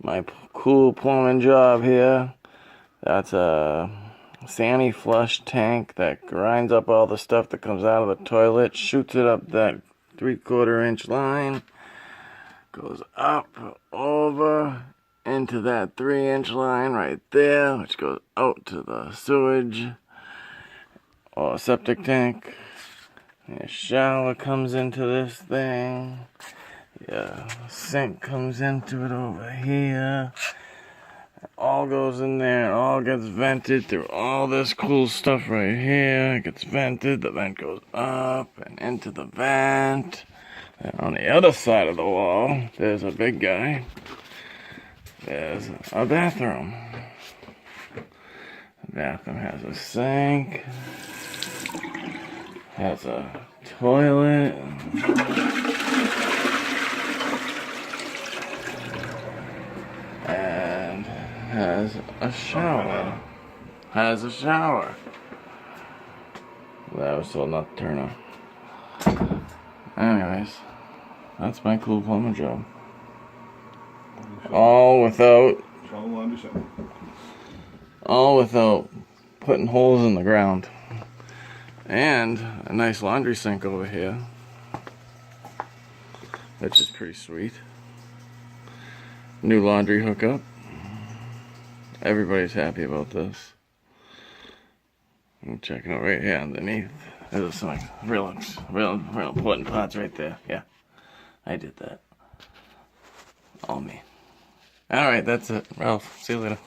my cool plumbing job here. That's a Sani flush tank that grinds up all the stuff that comes out of the toilet, shoots it up that 3/4 inch line, goes up, over, into that 3-inch line right there, which goes out to the sewage or septic tank. Your shower comes into this thing. Your sink comes into it over here. It all goes in there. It all gets vented through all this cool stuff right here. It gets vented. The vent goes up and into the vent. And on the other side of the wall, there's a big guy. There's a bathroom. The bathroom has a sink. Has a toilet. And has a shower. That was still not the turn on. Anyways, that's my cool plumbing job. All without putting holes in the ground. And a nice laundry sink over here, which is pretty sweet. New laundry hookup. Everybody's happy about this. I'm checking it right here underneath. There's some like real important parts right there. Yeah, I did that. All me. Alright, that's it. Ralph, see you later.